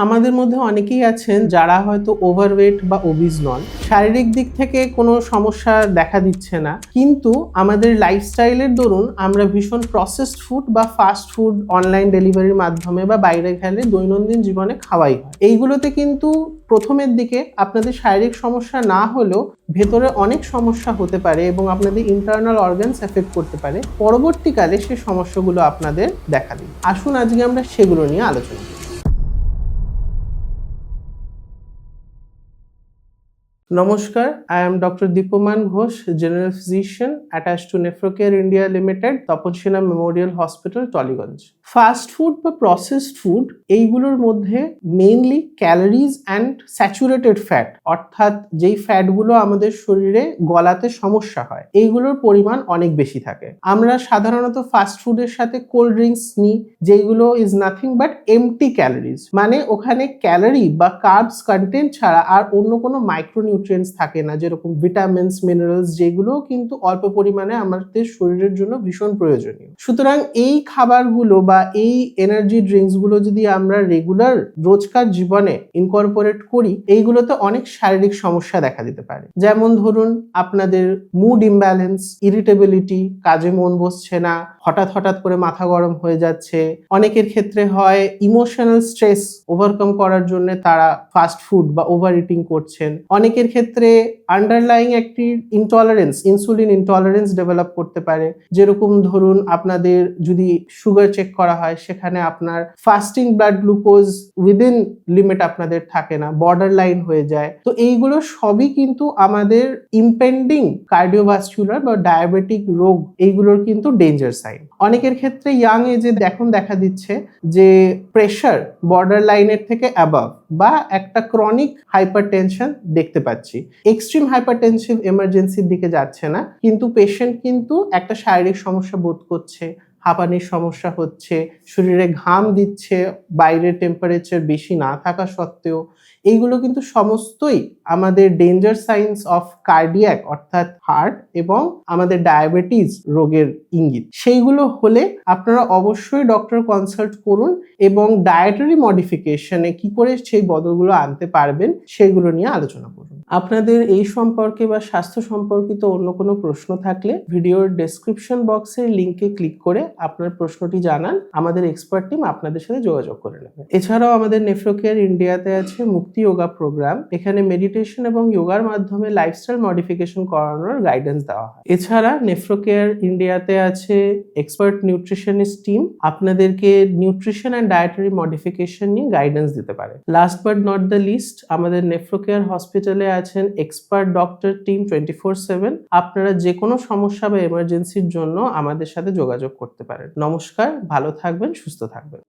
আমাদের মধ্যে অনেকেই আছেন যারা হয়তো ওভারওয়েট বা ওবিজ নন, শারীরিক দিক থেকে কোনো সমস্যা দেখা দিচ্ছে না, কিন্তু আমাদের লাইফস্টাইলের দরুন আমরা ভীষণ প্রসেসড ফুড বা ফাস্ট ফুড অনলাইন ডেলিভারির মাধ্যমে বা বাইরে খেলে দৈনন্দিন জীবনে খাওয়াই হয়। এইগুলোতে কিন্তু প্রথমের দিকে আপনাদের শারীরিক সমস্যা না হলেও ভেতরে অনেক সমস্যা হতে পারে এবং আপনাদের ইন্টারনাল অর্গানস এফেক্ট করতে পারে। পরবর্তীকালে সেই সমস্যাগুলো আপনাদের দেখা দিবে। আসুন আজকে আমরা সেগুলো নিয়ে আলোচনা করি। নমস্কার, I am Dr. Dipoman Ghosh, General Physician attached to Nephrocare India Limited, তপনসেনা memorial hospital, Tollygunge. Fast food বা প্রসেসড ফুড এইগুলোর মধ্যে mainly calories and saturated fat, অর্থাৎ যেই ফ্যাটগুলো আমাদের শরীরে গলাতে সমস্যা হয়, এইগুলোর পরিমাণ অনেক বেশি থাকে। আমরা সাধারণত ফাস্ট ফুডের সাথে কোল্ড ড্রিঙ্কস নিই, যেগুলো is nothing but empty calories, মানে ওখানে ক্যালোরি বা কার্বস কন্টেন্ট ছাড়া আর অন্য কোনো মাইক্রোনিউট্রিয়েন্টস থাকে না, যেরকম ভিটামিনস, মিনারেলস, যেগুলো কিন্তু অল্প পরিমাণে আমাদের শরীরের জন্য ভীষণ প্রয়োজনীয়। সুতরাং এই খাবারগুলো বা এই এনার্জি ড্রিঙ্কস গুলো যদি আমরা রেগুলার রোজকার জীবনে ইনকর্পোরেট করি, এইগুলোতে অনেক শারীরিক সমস্যা দেখা দিতে পারে। যেমন ধরুন, আপনাদের মুড ইমব্যালেন্স, ইরিটেবিলিটি, কাজে মন বসছে না, হঠাৎ করে মাথা গরম হয়ে যাচ্ছে। অনেকের ক্ষেত্রে হয় ইমোশনাল স্ট্রেস ওভারকাম করার জন্য তারা ফাস্ট ফুড বা ওভার ইটিং করছেন। অনেকের ক্ষেত্রে আন্ডারলাইং একটি ইনটলারেন্স, ইনসুলিন ইনটলারেন্স ডেভেলপ করতে পারে। যেরকম ধরুন, আপনাদের যদি সুগার চেক করা হয়, সেখানে আপনার fasting blood glucose within limit আপনাদের থাকে না, বর্ডার লাইন হয়ে যায়। তো এইগুলো সবই কিন্তু আমাদের ইম্পেন্ডিং কার্ডিওভাস্কুলার বা ডায়াবেটিক রোগ, এইগুলোর কিন্তু ডেঞ্জার সাইন। অনেকের ক্ষেত্রে ইয়াং এজে এখন দেখা দিচ্ছে যে প্রেশার বর্ডার লাইনের থেকে অ্যাবাভ বা একটা ক্রনিক হাইপারটেনশন দেখতে পাচ্ছি। এক্সট্রিম হাইপারটেনসিভ এমার্জেন্সির দিকে যাচ্ছে না, কিন্তু পেশেন্ট কিন্তু একটা শারীরিক সমস্যা বোধ করছে, হাঁপানির সমস্যা হচ্ছে, শরীরে ঘাম দিচ্ছে বাইরের টেম্পারেচার বেশি না থাকা সত্ত্বেও। এইগুলো কিন্তু সমস্তই আমাদের ডেঞ্জার সাইন্স অফ কার্ডিয়াক, অর্থাৎ হার্ট এবং আমাদের ডায়াবেটিস রোগের ইঙ্গিত। সেইগুলো হলে আপনারা অবশ্যই ডক্টর কনসাল্ট করুন এবং ডায়েটারি মডিফিকেশনে কি করে সেই বদলগুলো আনতে পারবেন সেগুলো নিয়ে আলোচনা করুন। আপনাদের এই সম্পর্কে বা স্বাস্থ্য সম্পর্কিত অন্য কোনো প্রশ্ন থাকলে ভিডিওর ডেসক্রিপশন বক্সের লিংকে ক্লিক করে আপনার প্রশ্নটি জানান, আমাদের এক্সপার্ট টিম আপনাদের সাথে যোগাযোগ করে নেবে। এছাড়াও আমাদের নেফ্রোকেয়ার ইন্ডিয়াতে আছে মুক্তি যোগা প্রোগ্রাম। এখানে মেডিটেশন এবং যোগার মাধ্যমে লাইফস্টাইল মডিফিকেশন করানোর গাইডেন্স দেওয়া হয়। এছাড়া নেফ্রোকেয়ার ইন্ডিয়াতে আছে এক্সপার্ট নিউট্রিশনিস্ট টিম, আপনাদেরকে নিউট্রিশন অ্যান্ড ডায়েটারি মডিফিকেশন নিয়ে গাইডেন্স দিতে পারে। Last but not the least, আমাদের নেফ্রোকেয়ার হসপিটালে আছেন এক্সপার্ট ডক্টর টিম 24/7। আপনারা যে কোনো সমস্যা বা এমার্জেন্সির জন্য আমাদের সাথে যোগাযোগ করতে পারেন। নমস্কার, ভালো থাকবেন, সুস্থ থাকবেন।